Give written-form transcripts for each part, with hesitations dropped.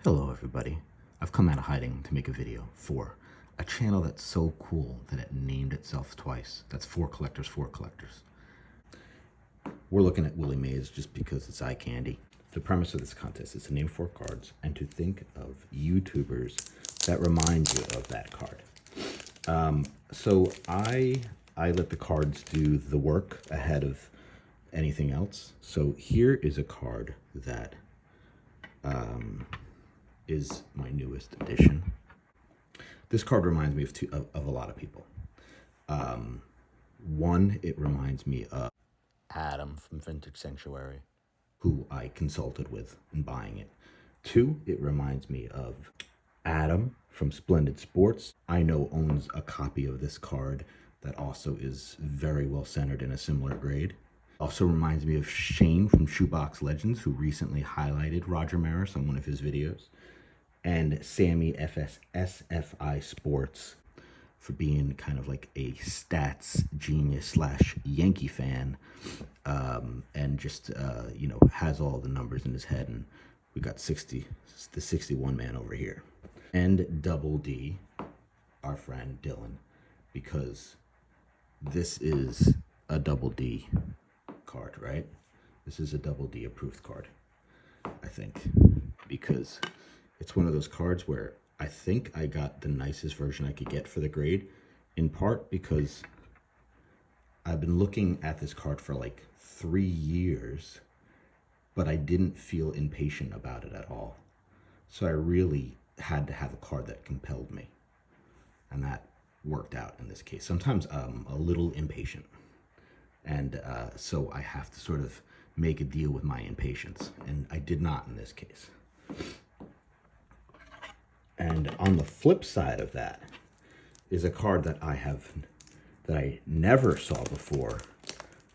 Hello everybody. I've come out of hiding to make a video for a channel that's so cool that it named itself twice. That's Four Collectors, Four Collectors. We're looking at Willie Mays just because it's eye candy. The premise of this contest is to name 4 cards and to think of YouTubers that remind you of that card. So I let the cards do the work ahead of anything else. So here is a card that is my newest addition. This card reminds me of a lot of people. One, it reminds me of Adam from Vintage Sanctuary, who I consulted with in buying it. 2, it reminds me of Adam from Splendid Sports. I know owns a copy of this card that also is very well centered in a similar grade. Also reminds me of Shane from Shoebox Legends, who recently highlighted Roger Maris on one of his videos. And Sammy SFI Sports for being kind of like a stats genius / Yankee fan, and just has all the numbers in his head. And we got the 61 man over here, and Double D, our friend Dylan, because this is a Double D card, right? This is a Double D approved card, I think, because it's one of those cards where I think I got the nicest version I could get for the grade, in part because I've been looking at this card for like 3 years, but I didn't feel impatient about it at all. So I really had to have a card that compelled me, and that worked out in this case. Sometimes I'm a little impatient, and so I have to sort of make a deal with my impatience, and I did not in this case. And on the flip side of that is a card that I never saw before,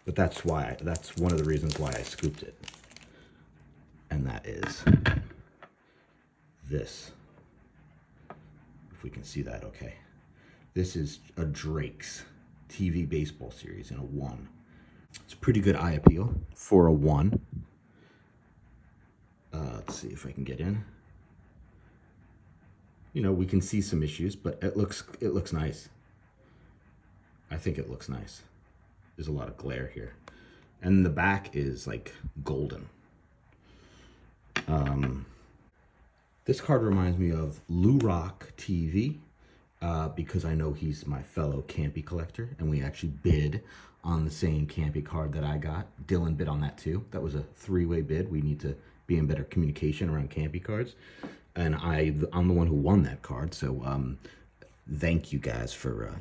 but that's one of the reasons why I scooped it. And that is this. If we can see that, okay. This is a Drake's TV baseball series in a 1. It's pretty good eye appeal for a 1. Let's see if I can get in. You know, we can see some issues, but it looks nice. I think it looks nice. There's a lot of glare here. And the back is like golden. This card reminds me of Lou Rock TV, because I know he's my fellow Campy collector, and we actually bid on the same Campy card that I got. Dylan bid on that too. That was a 3-way bid. We need to be in better communication around Campy cards. And I'm the one who won that card, so thank you guys for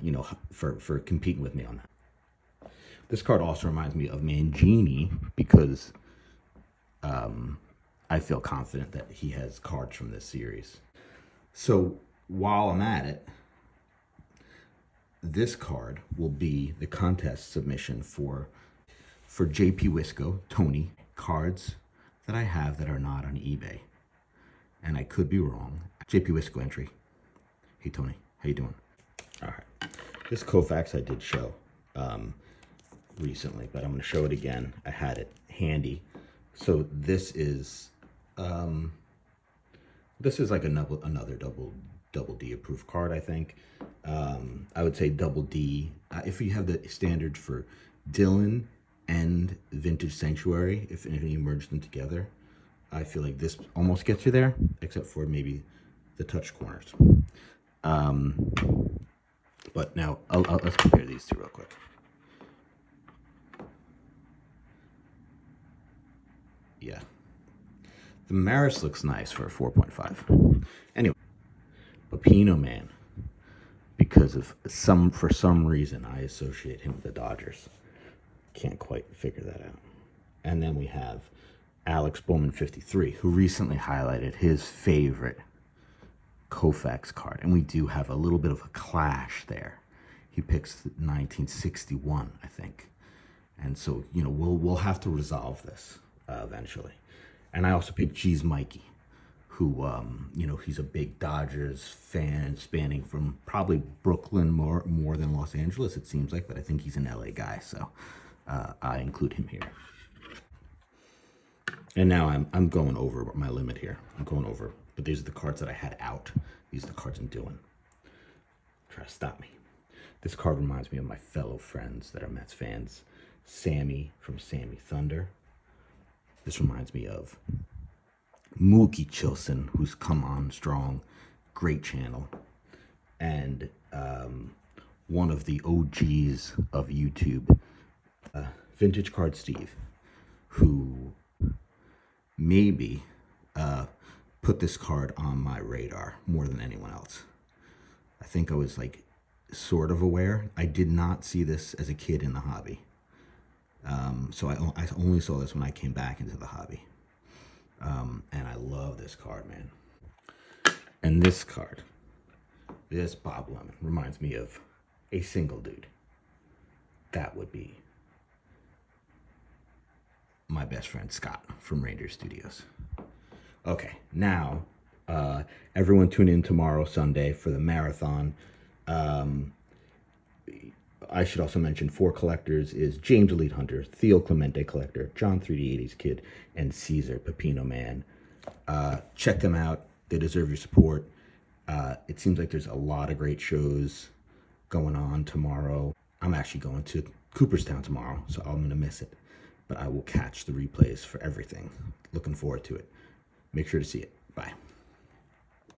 for competing with me on that. This card also reminds me of Mangini because I feel confident that he has cards from this series. So while I'm at it, this card will be the contest submission for JP Wisco, Tony, cards that I have that are not on eBay. And I could be wrong. JP Wisco entry. Hey, Tony. How you doing? All right. This Koufax I did show recently, but I'm going to show it again. I had it handy. So this is like another double D approved card, I think. I would say Double D. If you have the standards for Dylan and Vintage Sanctuary, if you merge them together, I feel like this almost gets you there, except for maybe the touch corners. But now, let's compare these two real quick. Yeah. The Maris looks nice for a 4.5. Anyway, Pepino Man, because of for some reason, I associate him with the Dodgers. Can't quite figure that out. And then we have Alex Bowman 53, who recently highlighted his favorite Koufax card. And we do have a little bit of a clash there. He picks 1961, I think. And so, we'll have to resolve this eventually. And I also picked G's Mikey, who, he's a big Dodgers fan, spanning from probably Brooklyn more than Los Angeles, it seems like, but I think he's an LA guy, so I include him here. And now I'm going over my limit here. I'm going over but these are the cards that I had out. These are the cards I'm doing. Try to stop me. This card reminds me of my fellow friends that are Mets fans. Sammy from Sammy Thunder. This reminds me of Mookie Chilson, who's come on strong. Great channel. And one of the OGs of YouTube, Vintage Card Steve, who maybe put this card on my radar more than anyone else. I think I was like sort of aware. I did not see this as a kid in the hobby. So I only saw this when I came back into the hobby. And I love this card, man. And this card, this Bob Lemon, reminds me of a single dude. That would be my best friend Scott from Ranger Studios. Okay, now everyone tune in tomorrow, Sunday, for the marathon. I should also mention 4 collectors is James Elite Hunter, Theo Clemente Collector, John 3D80s Kid, and Caesar Pepino Man. Check them out. They deserve your support. It seems like there's a lot of great shows going on tomorrow. I'm actually going to Cooperstown tomorrow, so I'm going to miss it. But I will catch the replays for everything. Looking forward to it. Make sure to see it. Bye.